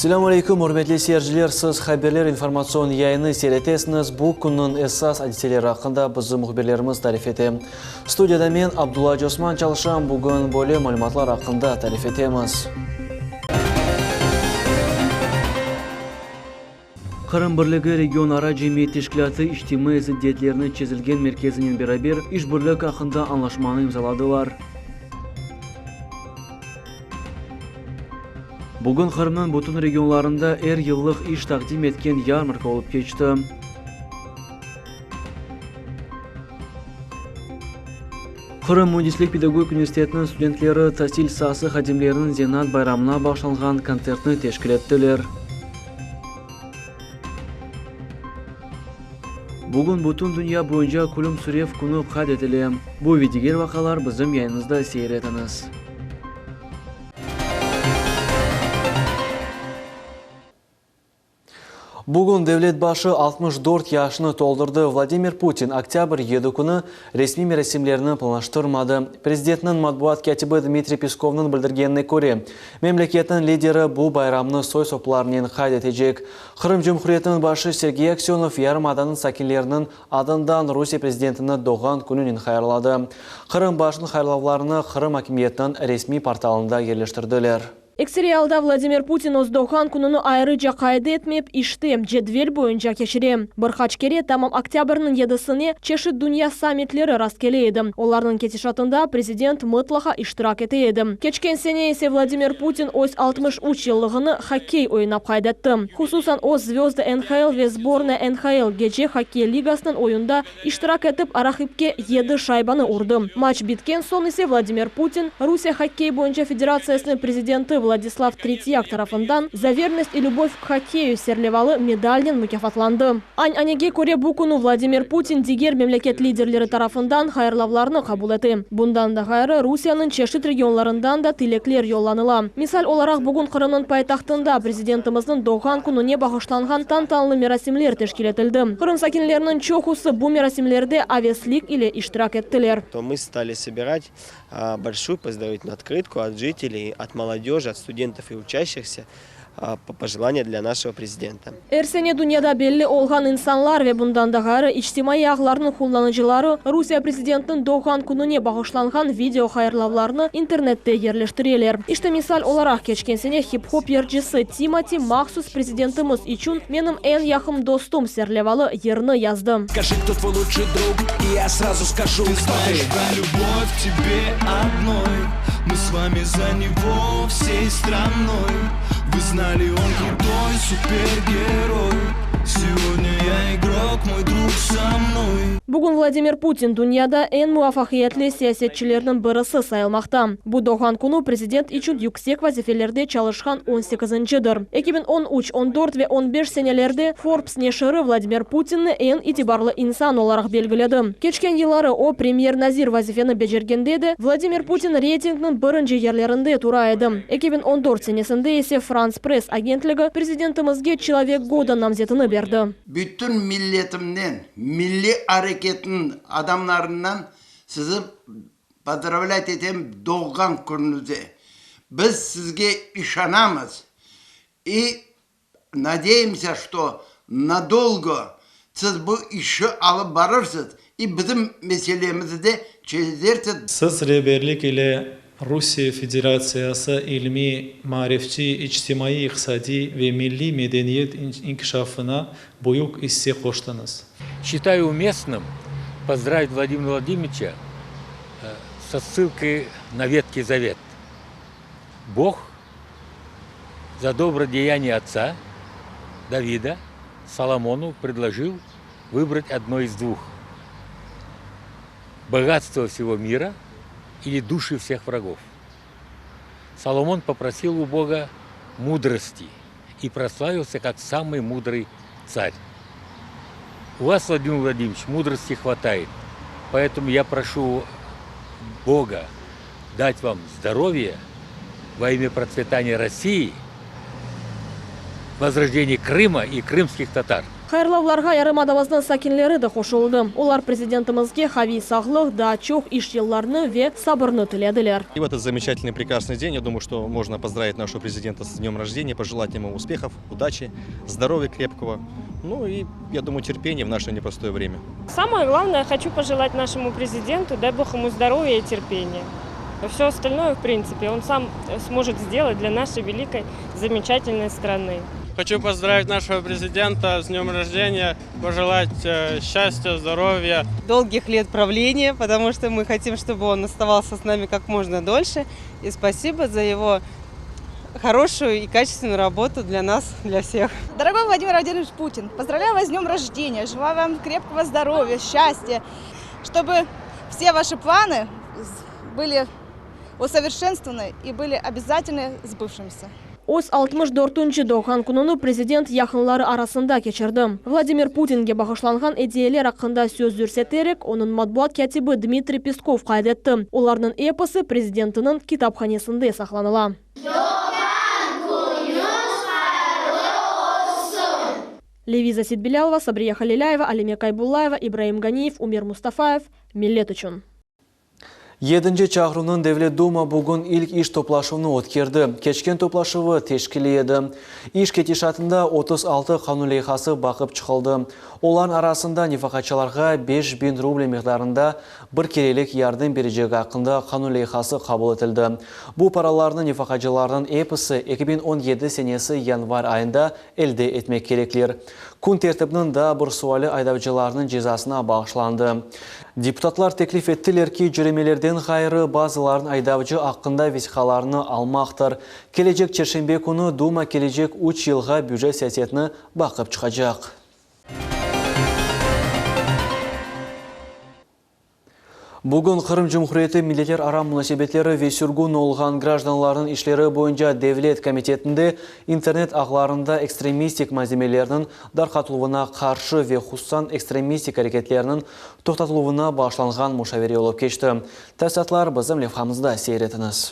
Assalamu alaikum, hurmatli seyirciler. Siz haberler informatsion yayını seyretesiniz. Bu kunun esas hadiseleri hakkında bizim muhabirlerimiz tarif etdi. Studiyada men Abdullah Osman çalışan. Bugün böyle malumatlar hakkında tarif etemiz. Kırım Birligi Regionara Cemiyet Teşkilatı İçtimai ziddiyetlerini çizilgen merkezinin beraber işbirlik hakkında anlaşmanı imzaladılar. Bugün Kırım'ın bütün regionlarında her yıllık iş takdim etken yarmarka olup geçti. Kırım Mühendislik Pedagogik Üniversiteti'nin studentleri tahsil sahası hadimlerinin Zenat bayramına başlangan konsertini teşkil ettiler. Bugün bütün dünya boyunca Kulum Sürev günü kaydedilir. Bu ve diğer vakalar bizim yayınımızda seyrediniz. Bugün devlet başı 64 yaşını toldurdu. Vladimir Putin oktyabr 7 günü resmi merasimlerini planlaştırmadı. Prezidentinin matbuat katibi Dmitry Peskov'un bildirgenine göre, memleketin lideri bu bayramını soy soplarının kaydedecek. Kırım Cumhuriyeti'nin başı Sergey Aksyonov yarımadanın sakinlerinin adından Rusya prezidentini doğan gününün hayırladı. Kırım başının hayırlavlarını Kırım hakimiyetinin resmi portalında yerleştirdiler. Ekseriyalda Vladimir Putin o'zdoğan kununu ayrıca kaydı etmeyip işti, cedvel boyunca keçirdi. Bir kaç kere tamam oktyabrının 7'sini çeşit dünya sammitleri rastgeleydi. Onların ketişatında prezident mutlaqa iştirak eteydi. Keçken sene ise Vladimir Putin o'z 63 yıllığını hokkey oynap kaydetti. Hususan o Zvezda NHL ve Sborna NHL gece hokkey ligasının oyunda iştirak etip arahipke 7 şaybanı urdu. Maç bitken son ise Vladimir Putin Rusya Hokkey boyunca Federasyasının prezidenti Владислав Третьяк tarafından za vernost и любовь к хоккею serlevalı medalyen mükafatlandı. Anege göre bu konu Vladimir Putin diğer memleket liderleri tarafından hayırlavlarını kabul etti. Bundan da gayrı Rusya'nın çeşitli regionlarından da tilekler yollanıla. Misal olarak bugün Kırım'ın paytahtında prezidentimizin doğan gününe bağışlangan tantanlı merasimler teşkil edildi. Kırım sakinlerinin çoğusu bu merasimlerde aveslik ile iştirak ettiler. Мы стали собирать большую поздравительную открытку от жителей, от молодежи, от студентов и учащихся пожелания для нашего президента. Her sene dünyada belli olgan insanlar ve bundan da gayrı içtimai ağlarının kullanıcıları Rusya prezidentinin doğan gününe bağışlangan video hayırlavlarını internette yerleştiriyorlar. İşte misal olarak geçken sene hip-hop yercisi Timothy mahsus prezidentimiz için benim en yakın dostum serlevalı yerini yazdı. Скажи, кто твой лучший друг, и я сразу скажу. Ты знаешь про любовь к тебе одной. Мы с вами за него всей страной. Вы знали, он крутой супергерой. Сегодня я игрок, мой друг со мной. Bugün Vladimir Putin dünyada en muvaffakiyetli siyasetçilerinin birisi sayılmakta. Bu doğan günü prezident için yüksek vazifelerde çalışan 18'incidir. 2013, 14 ve 15 senelerde Forbes neşri Vladimir Putin'i en itibarlı insan olarak belgiledi. Geçken yılları o premier nazir vazifeni becergende de Vladimir Putin reytinginin birinci yerlerinde turaydı. 2014 senesinde ise France Press agentliği prezidentimizge Человек года namzetini verdi. Bütün milletimden, milli hareketin adamlarından sizi поздравлять etem doğan gününüzde. Biz sizge işanamız. И надеемся, что надолго siz bu işi alıp barırsınız. И bizim meselemizi de çözersiniz. Siz rehberlik ile Rusya Federasyası ilmi, marifçi, içtimai, iqtisadi ve milli medeniyet inkişafına büyük hisse koştunuz. Считаю уместным поздравить Владимира Владимировича со ссылкой на Ветхий Завет. Бог за доброе деяние отца Давида Соломону предложил выбрать одно из двух: богатство всего мира или души всех врагов. Соломон попросил у Бога мудрости и прославился как самый мудрый царь. У вас, Владимир Владимирович, мудрости хватает, поэтому я прошу Бога дать вам здоровье во имя процветания России, возрождение Крыма и крымских татар. Хайырлауларга ярымадабыздын сакинлери да кошулды. Олар президентимизге хави саглык да чоқ иш жылларны ве сабырны тиледилер. И в этот замечательный прекрасный день, я думаю, что можно поздравить нашего президента с днем рождения, пожелать ему успехов, удачи, здоровья крепкого, ну и, я думаю, терпения в наше непростое время. Самое главное, хочу пожелать нашему президенту, дай Бог ему здоровья и терпения. Все остальное, в принципе, он сам сможет сделать для нашей великой, замечательной страны. Хочу поздравить нашего президента с днем рождения, пожелать счастья, здоровья. Долгих лет правления, потому что мы хотим, чтобы он оставался с нами как можно дольше. И спасибо за его хорошую и качественную работу для нас, для всех. Дорогой Владимир Владимирович Путин, поздравляю вас с днем рождения, желаю вам крепкого здоровья, счастья, чтобы все ваши планы были усовершенствованы и были обязательно сбывшимися. Оз 64-нчы Дохан күнүнү президент якынлары арасында кечирди. Владимир Путинге багышланган идеялар хакында сөз жүрсетерек, онун матбуат катибы Дмитрий Песков кайд этти. Олардын эпосы президентинин китапханасында сакланыла. Левиза Сидбилялова, Сабрия Халиляева, Алимек Айбуллаева, Ибраим Ганиев, Умир Мустафаев. Миллет үчүн. 7-нче чагырынын Devlet Duma bugun ilk iş toplашуыны өткерді. Кечкен топлашуы тешкілі еді. Иш кетишатында 36 канун лейхасы бақып чықылды. Олар арасында нефақатчыларға 5000 рубль миқдарында бір керелік ярдым бережек ақында канун лейхасы қабыл етілді. Бұл параларны нефақатчылардың эпосы 2017 сенесі январ айында әлде етмек кереклер. Күн тертібінің да бір суалы айдавчыларының жазасына bağışlandı. Депутатлар теклиф еттілер ки жүремелерден қайыры базыларын айдавчы ақында весіқаларını алмақтыр. Келечек чершембе күні Дума келечек 3 жылға бюджет саясетini бақып çıkacak. Бүгін Қырым Жұмхуриеті миллетер ара мунасебетлері весюргун олған гражданлардың ишлері бойынша Devlet комитетінде интернет ағларында экстремистик маземелерінің дарқатылуына қаршы ве хуссан экстремистик әрекеттерінің тоқтатылуына башланған мушавери олып кешті. Тәсатлар біздің левхамызда сейретіңіз.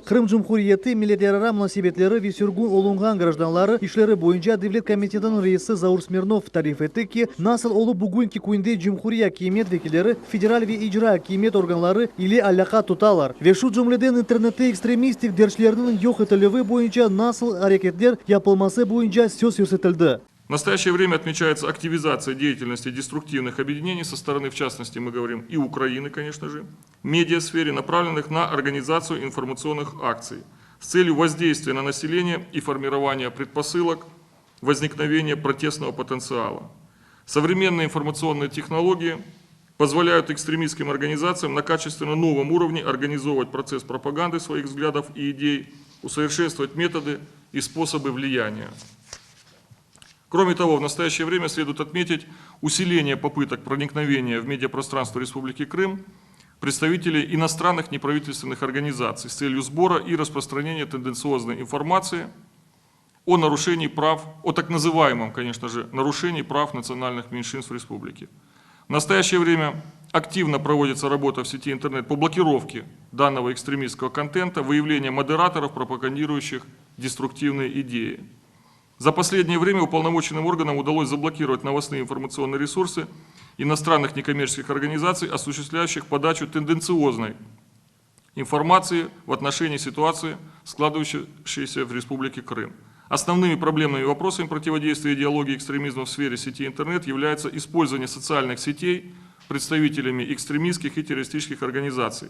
Қырым Жұмхуриеті миллетер мунасебетлері весюргун олынған гражданлары ишлері бойынша Devlet комитетінің рейсі Заур Смирнов тариф етті ки, насыл олы бүгінгі күнде Жұмхурия кемет векілері, федераль ве ижра кемет органлары или аллақа тұталар. Вешу жүмледен интернетті экстремистик дершлерінің йоқ етілігі бойынша насыл әрекеттер япылмасы бойынша сөз көрсетілді. В настоящее время отмечается активизация деятельности деструктивных объединений со стороны, в частности, мы говорим, и Украины, конечно же, в медиасфере, направленных на организацию информационных акций с целью воздействия на население и формирования предпосылок возникновения протестного потенциала. Современные информационные технологии позволяют экстремистским организациям на качественно новом уровне организовывать процесс пропаганды своих взглядов и идей, усовершенствовать методы и способы влияния. Кроме того, в настоящее время следует отметить усиление попыток проникновения в медиапространство Республики Крым представителей иностранных неправительственных организаций с целью сбора и распространения тенденциозной информации о нарушении прав, о так называемом, конечно же, нарушении прав национальных меньшинств в республике. В настоящее время активно проводится работа в сети интернет по блокировке данного экстремистского контента, выявление модераторов, пропагандирующих деструктивные идеи. За последнее время уполномоченным органам удалось заблокировать новостные информационные ресурсы иностранных некоммерческих организаций, осуществляющих подачу тенденциозной информации в отношении ситуации, складывающейся в Республике Крым. Основными проблемными вопросами противодействия идеологии экстремизма в сфере сети интернет является использование социальных сетей представителями экстремистских и террористических организаций,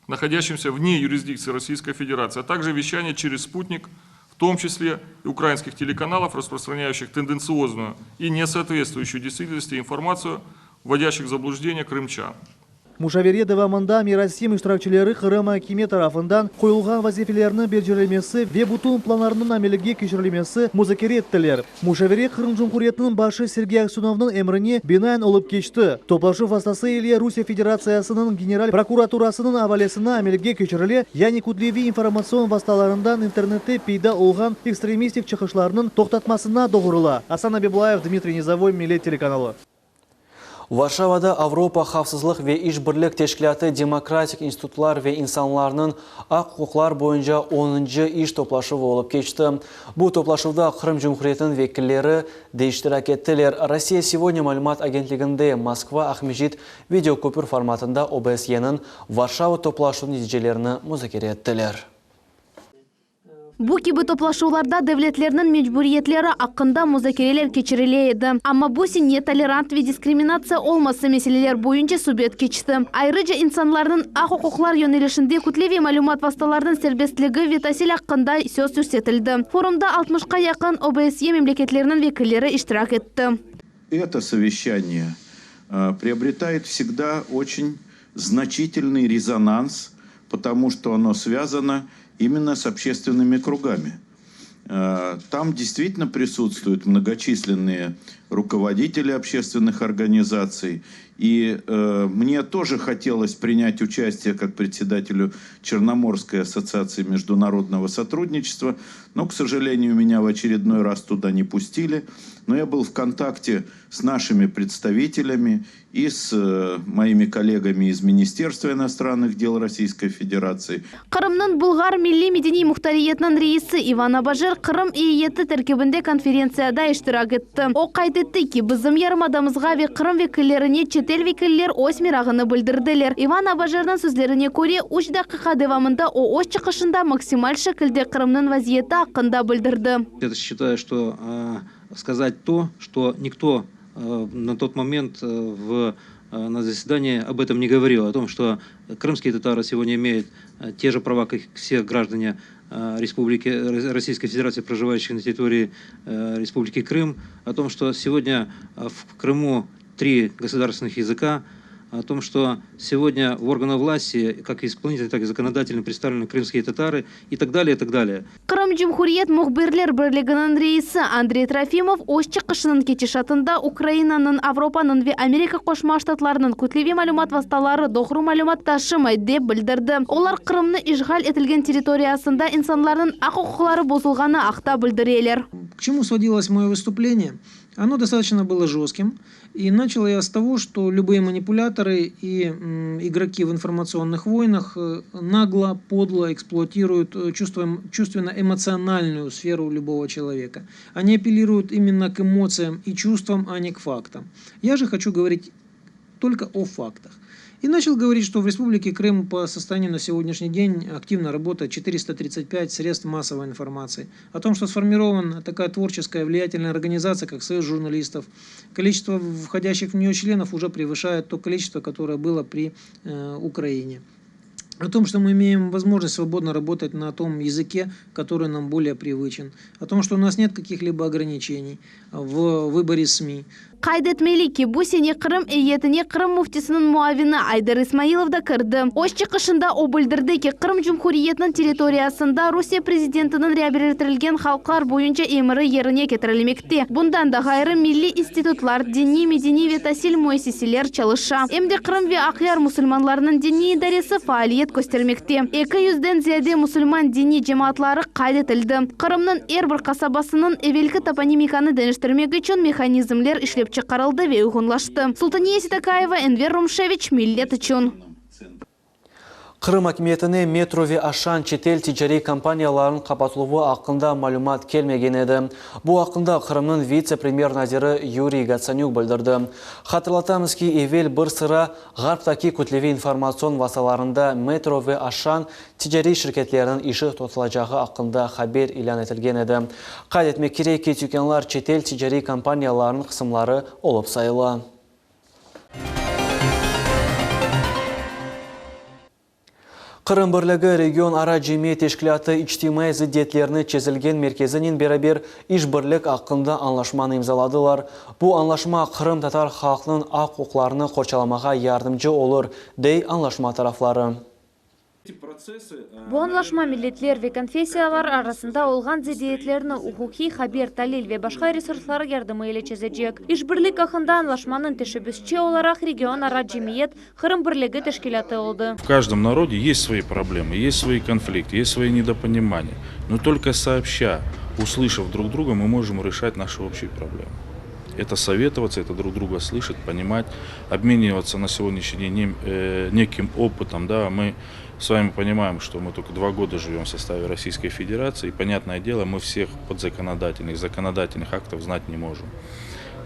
находящимся вне юрисдикции Российской Федерации, а также вещание через спутник, в том числе и украинских телеканалов, распространяющих тенденциозную и несоответствующую действительности информацию, вводящих в заблуждение крымчан. Мушавередова мында Мирасим иштиракчылары Кырыма кеме тарафындан коюлган вазифелерни белжиремеси ве бутун планарынын амелиге кечирилмеси музакира эттилер. Мушавере Кырым Жумхуриятынын башы Сергей Аксюновдун эмрине бинайын олуп кечти. Топлашуу вастасы эле Русия Федерациясынын генераль прокуратурасынын авалесына амелиге кечириле, яни кудлеви информацион васталарындан интернетте пейда олган экстремистик чыгышларынын токтотмасына догурула. Асан Абибулаев, Дмитрий Низовой, Милет телеканалы. Варшавада Авропа Хавсызлық ве Ишбірлік Тешкілаты демократик институтлар ве инсанларының ақ құқлар бойынша 10-шы иш топлашы болып кечті. Бұл топлашывда Қырым Жұмхуретінің векілері дейштірак еттілер. Россия сегодня мәлімат агентлігінде Москва Ахмежит видеокөпір форматында ОБСЕ-нің Варшава топлашының нәтижелерін музакер еттілер. Бу кибі топлашуларда devletlerinin mecburiyetlері ақында музакерелер кечірілейді. Amma bu не толерант ve дискриминация olması meseleler boyunca subet keçti. Ayrıca insanların ақ hukuklar yönelişinde kütlevi malumat vasıtalarının serbestligi ve tahsil hakkında söz yükseltildi. Forumda 60'a yakın OBSE memleketlerinin vekilleri iştirak etti. Это совещание приобретает всегда очень значительный резонанс, потому что оно связано именно с общественными кругами. Там действительно присутствуют многочисленные руководители общественных организаций. И мне тоже хотелось принять участие как председателю Черноморской ассоциации международного сотрудничества, но, к сожалению, меня в очередной раз туда не пустили. Но я был в контакте с нашими представителями и с моими коллегами из Министерства иностранных дел Российской Федерации. Қырымның Бұлғар Милли Медени Мұхтариетінің рейсі Иван Абажыр Қырым иеті тәркебінде конференцияда іштирак етті. О қайтетті ки, біздің ярымадамызға ве Қырым векілеріне четел векілер ось мирағыны білдірділер. Иван Абажырның сөзлеріне көре, 3 дақиқа девамында о ось чықышында максималь шекілде Қырымның вазиеті ақында білдірді. Я считаю, что сказать то, что никто на тот момент на заседании об этом не говорил, о том, что крымские татары сегодня имеют те же права, как все граждане Российской Федерации, проживающих на территории Республики Крым, о том, что сегодня в Крыму 3 государственных языка, о том, что сегодня в органах власти, как исполнительные, так и законодательно представлены крымские татары и так далее, и так далее. Қырым Жұмхуриет мұхберлер бірлігінің рейсі Андрей Трофимов өз чықышының кетешатында Украинаның, Авропаның ве Америка Қошма Штатларының күтлеви малюмат васталары доғру малюмат ташымай деп білдірді. Олар Қырымны ишғал етілген территориясында инсанлардың ақ құқылары бозылғаны ақта білдірелер. К чему сводилось мое выступление? Оно достаточно было жестким. И начал я с того, что любые манипуляторы и игроки в информационных войнах нагло, подло эксплуатируют чувственно-эмоциональную сферу любого человека. Они апеллируют именно к эмоциям и чувствам, а не к фактам. Я же хочу говорить только о фактах. И начал говорить, что в Республике Крым по состоянию на сегодняшний день активно работает 435 средств массовой информации. О том, что сформирована такая творческая влиятельная организация, как Союз журналистов. Количество входящих в нее членов уже превышает то количество, которое было при Украине. О том, что мы имеем возможность свободно работать на том языке, который нам более привычен. О том, что у нас нет каких-либо ограничений в выборе СМИ. Қайдетмелі ки, бұл сене Қырым иетіне Қырым муфтисінің муавины Айдар Исмаилов да кірді. Өз чықышында о білдірді ки, Қырым Жұмхуриетінің территориясында Русия президентінің реабилитирілген халқлар бойынша емірі еріне кетірілмекте. Бұндан да ғайры милли институтлар, дини, медени ве тасил муэсиселер чалыша. Емде Қырым ве Ақяр мұсылманларының дини идаресі фаалиет көстермекте. 200-ден зияде мұсылман дини жемаатлары қайдетілді. Қырымның әрбір қасабасының эвелкі топонимиканы дәнештірмек үшін механизмлер ішлеп чықарылды ве ұғынлашты. Султания Ситакаева, Энвер Румшевич, Миллет үшін. Қырым әкіметіне метро ве ашан четел тижари компанияларын қапатылуы ақында малюмат келмеген еді. Бұл ақында Қырымның вице-премьер назирі Юрий Гацанюк білдірді. Хатırlatамыз ки евел бір сыра ғарптаки күтлеви информацион васаларында метро ве ашан тижари шirketlerinin işi тотылажағы ақында хабер илан етілген еді. Қайд етмек керек ки түйкенлар четел тижари компанияларын қысымлары олып сайыла. Қырым бірлігі регион ара жеме тешкілаты ичтимай зиддетлеріні чезілген мерkezinin берабер іш бірлік ақында анлашманы имзаладылар. Бұл анлашма Қырым татар халқының ақ құқларыны қорчаламаға ярдымчы olur, дей анлашма тарафлары. Бұл анлашма миллетлер ве конфессиялар арасында олған зиддетлеріні ухухи, хабер, талил ве башқа ресурслары ярдымы еле чезecek. Іш бірлік ақында анлашманың тешебісче оларақ регион ара жемиет Қырым бірлігі тешкілаты олды. В каждом народе есть свои проблемы, есть свои конфликты, есть свои недопонимания. Но только сообща, услышав друг друга, мы можем решать наши общие проблемы. Это советоваться, это друг друга слышать, понимать, обмениваться на сегодняшний день неким опытом. Да. Мы с вами понимаем, что мы только 2 года живем в составе Российской Федерации, и, понятное дело, мы всех законодательных актов знать не можем.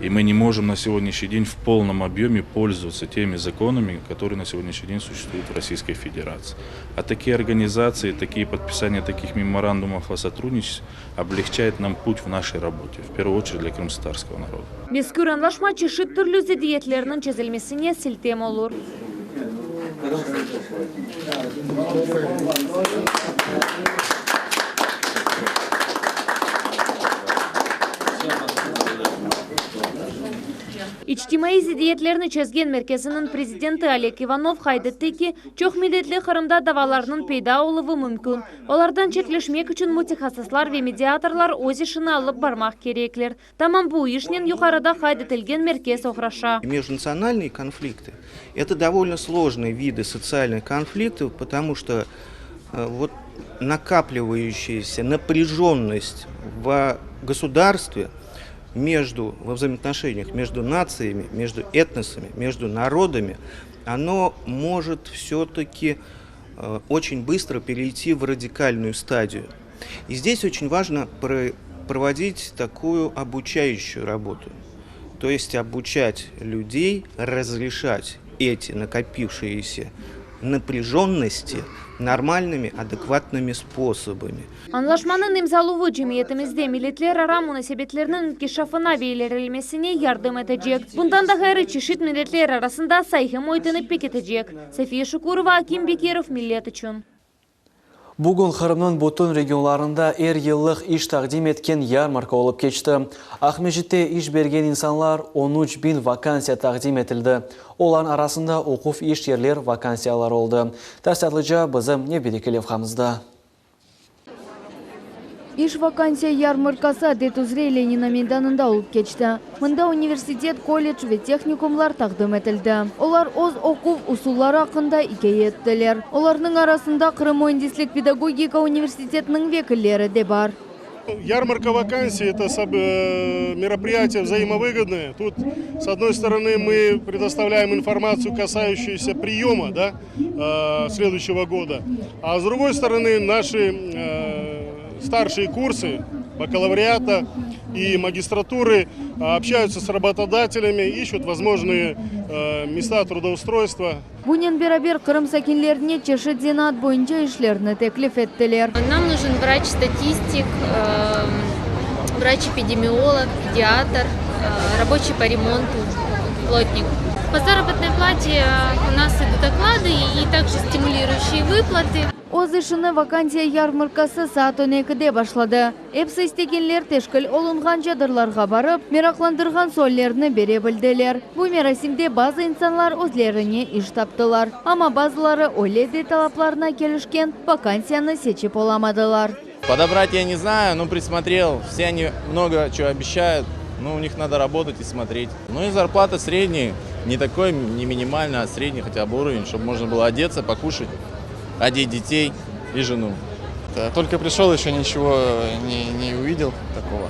И мы не можем на сегодняшний день в полном объеме пользоваться теми законами, которые на сегодняшний день существуют в Российской Федерации. А такие организации, такие подписания таких меморандумов о сотрудничестве облегчают нам путь в нашей работе, в первую очередь для крымстарского народа. Мезкур анлашма чешит түрлі зидиетлерінің чезілмесіне сілтем olur. İçtimai zidiyetlerini çözgen merkezinin prezidenti Олег Иванов haydetti ki, çok milletli Kırım'da davalarının peyda oluvu mümkün. Olardan çetleşmek için mutaxassislar ve mediatorlar öz işini alıp barmak gerekler. Tamam bu işinin yukarıda haydetilgen merkez oxraşa. Межнациональные конфликты – это довольно сложные виды социальных конфликтов, потому что вот накапливающаяся напряженность в государстве во взаимоотношениях между нациями, между этносами, между народами, оно может все-таки очень быстро перейти в радикальную стадию. И здесь очень важно проводить такую обучающую работу. То есть обучать людей разрешать эти накопившиеся напряженности нормальными, адекватными способами. Anlaşmanın imzalığı cemiyetimizde milletler ara münasebetlerinin inkişafına ve ilerlemesine yardım edecek. Bundan da gayrı çeşit milletler arasında saygı muhitini peketecek. Safiye Şukurova, Akim Bekirov, millet için. Bugün Kırım'ın bütün regionlarında yıllık iş takdim etken yarmarka olup geçti. Ahmejit'te iş bergen insanlar 13.000 vakansiya takdim etildi. Olan arasında okuf iş yerler vakansiyalar oldu. Tasatlıca bizim Nebedekelev hamızda. İş vakansiya yarmarkası Adetuzre Lenina meydanında olup geçti. Mında üniversitet, kollej ve teknikumlar takdim edildi. Olar öz okuf usulları hakkında hikaye ettiler. Onların arasında Kırım Mühendislik Pedagogika Üniversitetinin vekilleri de var. Ярмарка вакансий – это мероприятие взаимовыгодное. Тут, с одной стороны, мы предоставляем информацию, касающуюся приема следующего года, а с другой стороны, наши старшие курсы бакалавриата и магистратуры общаются с работодателями, ищут возможные места трудоустройства. Bunun beraber Kırım sakinlerine çeşit zanaat boyunca işlerini teklif ettiler. Нам нужен врач-статистик, врач-эпидемиолог, педиатр, рабочий по ремонту, плотник. По заработной плате у нас идут оклады и также стимулирующие выплаты. Öz işini vakansiya yarmarkası saat 12'de başladı. Hepsi istekenler teşkil olungan çadırlarga barıp, meraklandırgan sollerini bere bildiler. Bu merasimde bazı insanlar özlerine iş taptılar. Ama bazıları öyle de talaplarına gelişken vakansiyanı seçip olamadılar. Подобрать я не знаю, но присмотрел. Все они много чего обещают. Но у них надо работать и смотреть. Ну и зарплата средняя, не такой, не минимальная, а средний хотя бы уровень, чтобы можно было одеться, покушать, одеть детей и жену. Только пришел, еще ничего не увидел такого.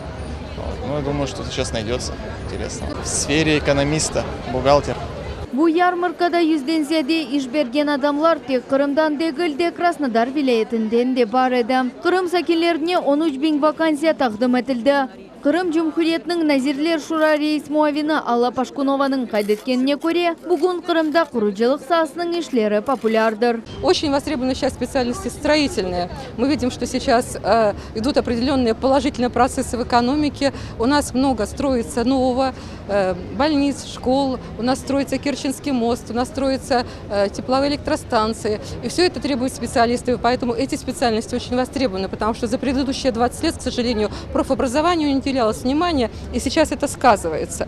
Ну, я думаю, что сейчас найдется интересно. В сфере экономиста, бухгалтер. Bu yarmarkada 100'den ziyade iş bergen adamlar tek Kırım'dan değil de Krasnodar vilayetinden de var edi. Kırım sakinlerine 13.000 vakansiya takdim edildi. Kırım Cumhuriyeti'nin Nazirler Şura reis muavini Alla Pashkunova'nın kaydetkenine göre bugün Kırım'da kuruculuk sahasının işleri популярdır. Очень востребованы сейчас специальности строительные. Мы видим, что сейчас идут определенные положительные процессы в экономике. У нас много строится нового, больниц, школ, у нас строится Керченский мост, у нас строятся тепловые электростанции. И все это требует специалистов, поэтому эти специальности очень востребованы, потому что за предыдущие 20 лет, к сожалению, профобразованию не уделялось внимания, и сейчас это сказывается.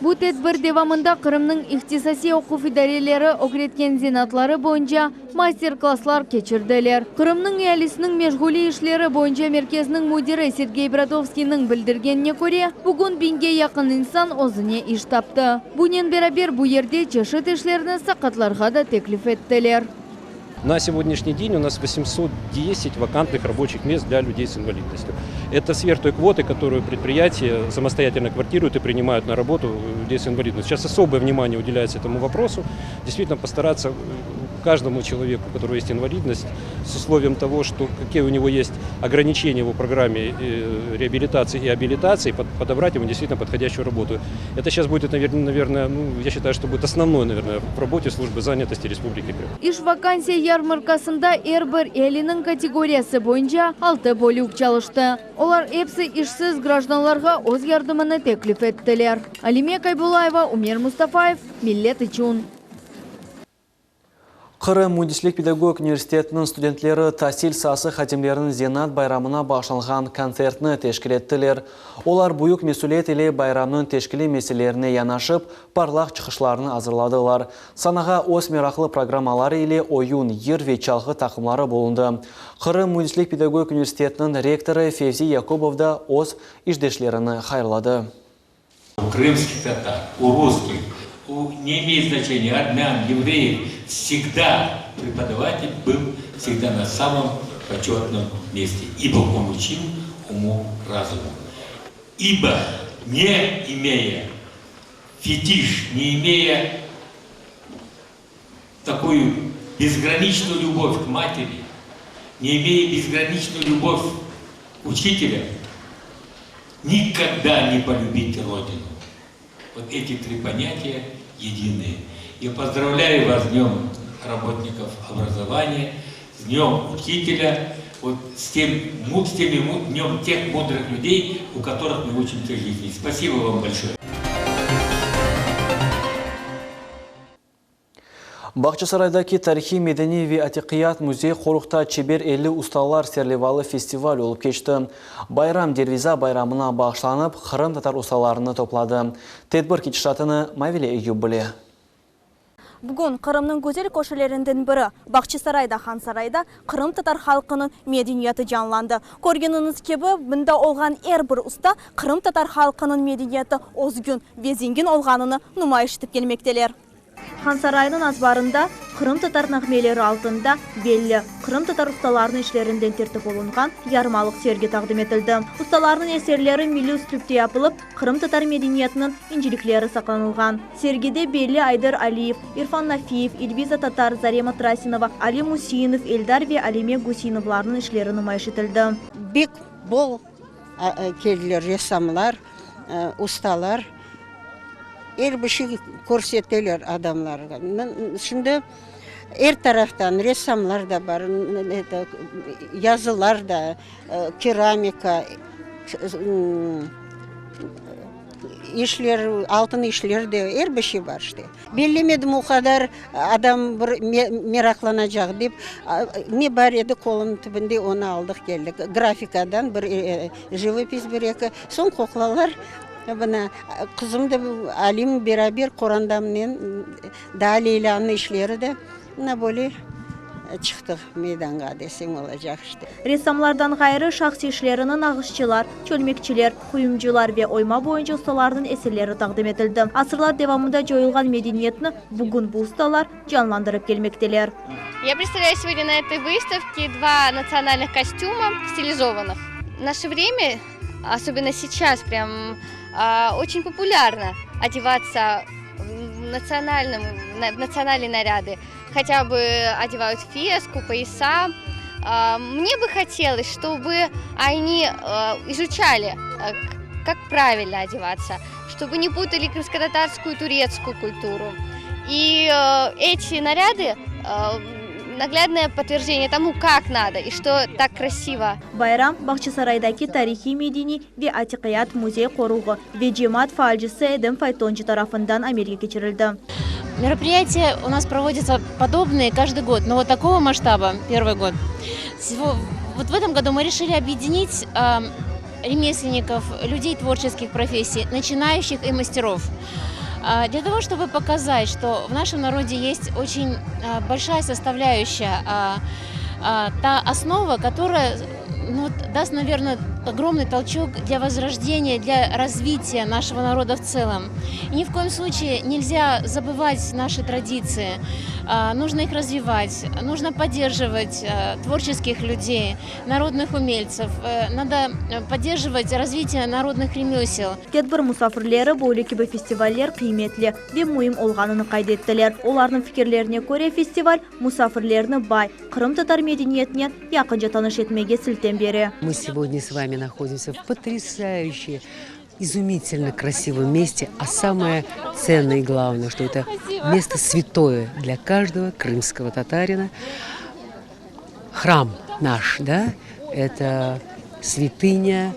Bu tedbir devamında Kırım'ın ihtisasi okuf idareleri okretken zenatları boyunca master-klasslar geçirdiler. Kırım'ın ehalisinin meşguli işleri boyunca merkezinin müdiri Sergey Bradovski'nin bildirgenine göre bugün 1000'e yakın insan özüne iş taptı. Bunun beraber bu yerde çeşit işlerini sakatlarga da teklif ettiler. На сегодняшний день у нас 810 вакантных рабочих мест для людей с инвалидностью. Это сверх той квоты, которую предприятия самостоятельно квартируют и принимают на работу людей с инвалидностью. Сейчас особое внимание уделяется этому вопросу. Действительно постараться каждому человеку, у которого есть инвалидность, с условием того, что какие у него есть ограничения в программе реабилитации и абилитации, подобрать ему действительно подходящую работу. Это сейчас будет, наверное, я считаю, что будет основной, наверное, в работе службы занятости Республики Крым. Иш вакансия ярмаркасында эрбір элінің категориясы бойынша 6 бөлік çalışты. Олар эпсі ишсіз гражданларға өз ярдымыны теклиф еттілер. Алиме Кайбулаева, Умер Мустафаев, Миллет Ичун. Қырым Мундислик педагог университетінің студентлері тасил сасы хатимлерінің зенат байрамына башылған концертны тешкіл еттілер. Олар бұйық месулет еле байрамның тешкілі меселеріне янашып, парлақ чықышларını азырладылар. Санаға ос мерақлы программалары еле ойын, ер ве чалғы тақымлары болынды. Қырым Мундислик педагог университетінің ректоры Февзи Якубовда ос иждешлеріні хайырлады. У крымских татар, у русских, не имеет значения, армян, евреев, всегда преподаватель был всегда на самом почетном месте, ибо он учил уму разуму. Ибо не имея фетиш, не имея такую безграничную любовь к матери, не имея безграничную любовь к учителю, никогда не полюбить Родину. Вот эти три понятия единые. Я поздравляю вас с Днем работников образования, с Днем учителя, вот с Днем тех мудрых людей, у которых мы учимся жизни. Спасибо вам большое. Бақчасарайдаки тарихи медени ве атиқият музей қорықта чебер елі ұсталар серлевалы фестиваль олып кешті. Байрам Дервиза байрамына бағышланып, Қырым татар ұсталарыны топлады. Тедбір кетішатыны Мавиле Эйюбіле. Бүгін Қырымның көзел көшелерінден бірі Бақчасарайда Хансарайда Қырым татар халқының медениеті жанланды. Көргеніңіз кебі, бұнда олған әрбір ұста Қырым татар халқының медениеті озгүн, везенген олғанını нумайыштып келмектелер. Хансарайының азбарында Қырым татар нағмелері алтында белі Қырым татар ұсталарының ішлерінден тертіп олынған ярмалық серге тақдым етілді. Ұсталарының әсерлері милли үстілікте yapылып, Қырым татар медениетінің инжеліклері сақланылған. Сергеде белі Айдар Алиев, Ирфан Нафиев, Ильвиза Татар, Зарема Трасинова, Али Мусинов, Эльдар ве Алиме Гусиновларының ішлері нұмайыш етілді. Бек бол келділер, ресамлар, ұсталар. Әрбіші көрсетелер адамларға. Şimdi әр тарафтан ресамлар да бар, yazılar да, керамика, ишлер, алтын ишлер де әрбіші бар. Белемедім о қадар адам бір мерақланacak деп, не бар еді қолым түбінде оны алдық келдік. Графикадан бір живопись бір екі, соң қоқлалар. Kızım da alim beraber Kur'an'dan da Leyla'nın işleri de böyle çıktık meydana desem olacak işte. Ressamlardan gayrı şahsi işlerinin ağışçılar, çölmekçiler, kuyumcular ve oyma boyunca ustalarının eserleri takdim edildi. Asırlar devamında joyulgan medeniyetini bugün bu ustalar canlandırıp gelmekteler. Я представляю сегодня на этой выставке два национальных костюма стилизованных. В наше время, особенно сейчас, прям очень популярно одеваться в национальные наряды. Хотя бы одевают феску, пояса. Мне бы хотелось, чтобы они изучали, как правильно одеваться, чтобы не путали крымско-татарскую и турецкую культуру. И эти наряды наглядное подтверждение тому, как надо и что так красиво. Байрам Бақчасарайдаки тарихи медени ве атиқият музей қоруғы ве джемат фаалжысы Эдем Файтончи тарафындан Америка кечірілді. Мероприятия у нас проводятся подобные каждый год, но вот такого масштаба первый год. Вот в этом году мы решили объединить ремесленников, людей творческих профессий, начинающих и мастеров. Для того, чтобы показать, что в нашем народе есть очень большая составляющая, та основа, которая даст, наверное, огромный толчок для возрождения, для развития нашего народа в целом. И ни в коем случае нельзя забывать наши традиции. Нужно их развивать, нужно поддерживать творческих людей, народных умельцев. Надо поддерживать развитие народных ремесел. Кетбір мұсафірлері бөлікібі фестивальлер қиметлі де мұйым олғанын қайдеттілер. Олардың fikirlerine көре фестиваль мұсафірлеріні бай, Крым татар медениетіне яқынжа таныш етмеге сілтен бері. Мы сегодня с вами находимся в потрясающе, изумительно красивом месте, а самое ценное и главное, что это место святое для каждого крымского татарина. Храм наш, да, это святыня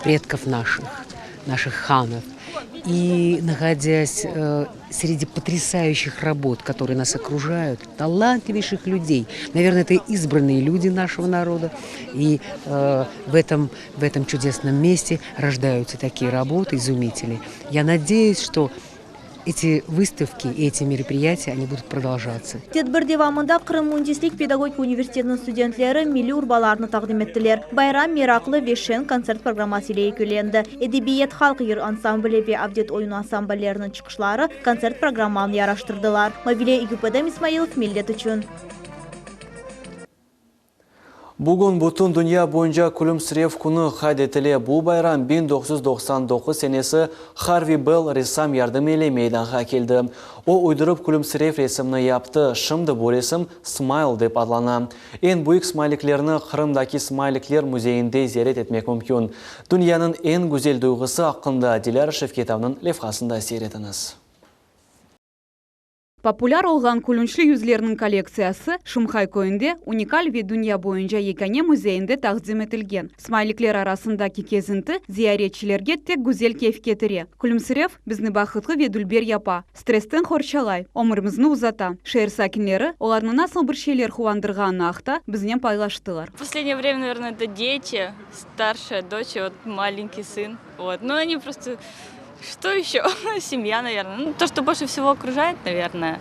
предков наших ханов. И находясь среди потрясающих работ, которые нас окружают, талантливейших людей, наверное, это избранные люди нашего народа, и в этом чудесном месте рождаются такие работы изумительные. Я надеюсь, что эти выставки и эти мероприятия, они будут продолжаться. Тедбір девамында Крым Мундислик педагогика университетінің студентлері милли урбаларны тақдим еттілер. Байрам Мераклы Вешен концерт программасы ile екіленді. Эдебиет халқы ер ансамблі ве Авдет ойын ансамблерінің чықышлары концерт программаны яраштырдылар. Мобиле Игупедем Исмаилов миллет үшін. Бүгін бұтын дүния бойынша күлімсірев күні қайдетіле. Бұл байрам 1999 сенесі Харви Белл ресам ярдым еле мейданға келді. О ұйдырып күлімсірев ресімні япты. Шымды бұл ресім смайл деп адлана. Ең бұйық смайликлеріні Қырымдаки смайликлер музейінде зерет етмек мүмкін. Дүнияның ең güzel дұйғысы ақында Диляра Шевкетовның левхасында сейретіңіз. Популяр olğan күлүнчлü yüzlerinin коллекциясы Шымхай көйінде уникаль ве дүния бойынша Екане музейінде тақдим етілген. Смайликлер арасындаки кезінті зияретчілерге тек güzel кейф кетіре. Күлімсірев бізні бақытқы ве дүлбер япа. Стресстен хорчалай, омырымызны узата. Шehir сакинлері оларны насыл бір şeyler хуандырғанын ақта бізнен пайлаштылар. В последнее время, наверное, это дети, старшая дочь и вот маленький сын. Вот. Но они просто... Что еще? Семья, наверное. Ну, то, что больше всего окружает, наверное.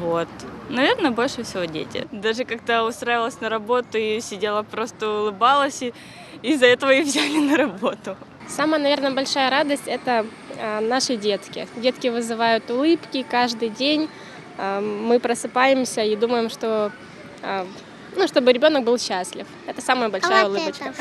Вот. Наверное, больше всего дети. Даже когда устраивалась на работу и сидела, просто улыбалась, и из-за этого и взяли на работу. Самая, наверное, большая радость – это наши детки. Детки вызывают улыбки каждый день. Мы просыпаемся и думаем, что... чтобы ребенок был счастлив. Это самая большая улыбочка.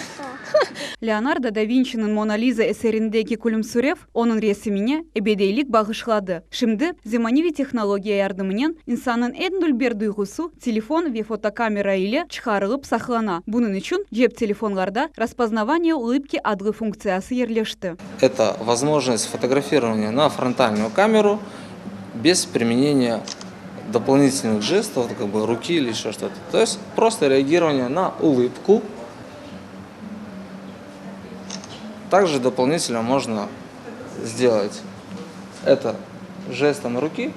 Леонардо да Винчи'nin Mona Lisa eserindeki күлімсірев onun resimine ebedeylik bağışladı. Şimdi zamani технология yardımıyla insanın en dülber duygusu telefon ve fotokamera ile çıkarılıp saklana. Bunun için cep telefonlarda распознавание улыбки adlı funksiyası yerleşti. Это возможность фотографирования на фронтальную камеру без применения дополнительных жестов, как бы руки или еще что-то. То есть просто реагирование на улыбку. Также дополнительно можно сделать это жестом руки,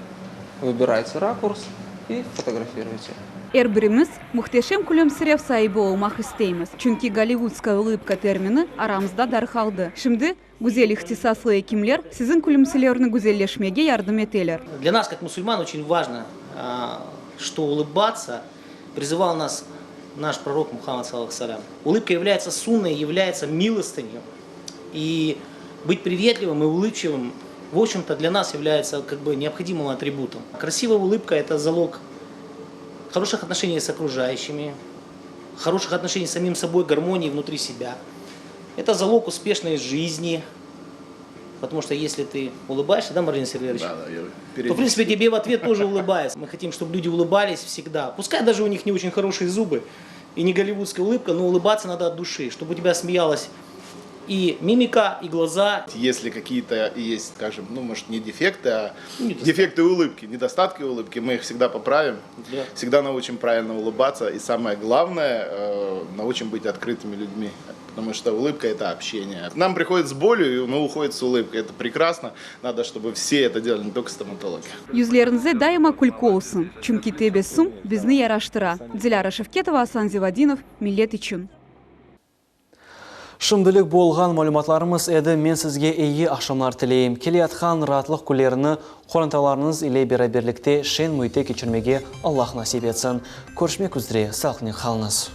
выбираете ракурс и фотографируете. Her birimiz muhteşem күлімсірев sahibi olmak isteyimiz. Çünkü Голливудская улыбка termini aramızda darhaldı. Şimdi güzel ihtisaslı hekimler sizin күлімсілеріні güzelleşmeye yardım eteler. Для нас, как мусульман, очень важно, что улыбаться призывал нас наш пророк Мухаммад, саллаллаху алейхи ва саллям. Улыбка является сунной, является милостынью. И быть приветливым и улыбчивым, в общем-то, для нас является как бы необходимым атрибутом. Красивая улыбка – это залог хороших отношений с окружающими, хороших отношений с самим собой, гармонии внутри себя. Это залог успешной жизни, потому что если ты улыбаешься, да, Марин Сергеевич, то, в принципе, тебе в ответ тоже улыбаются. Мы хотим, чтобы люди улыбались всегда. Пускай даже у них не очень хорошие зубы и не голливудская улыбка, но улыбаться надо от души, чтобы у тебя смеялась и мимика, и глаза. Если какие-то есть, скажем, ну, может, не дефекты, а дефекты улыбки, недостатки улыбки, мы их всегда поправим. Да. Всегда научим правильно улыбаться. И самое главное, научим быть открытыми людьми. Потому что улыбка – это общение. Нам приходит с болью, но уходит с улыбкой. Это прекрасно. Надо, чтобы все это делали, не только стоматологи. Yüzlerinize daima kulku olsun. Çünkü tebessüm bizni yaraştıra. Dilara Şevketova, Hasan Zivadinov, millet için. Шымдылық болған мәліматларымыз әді мен сізге ейі ақшамлар тілейім. Келеятқан ратлық күлеріні қорынталарыңыз иле бераберлікте шен мүйте кечірмеге Аллах насип етсін. Көршмек үздіре сақлының қалыңыз.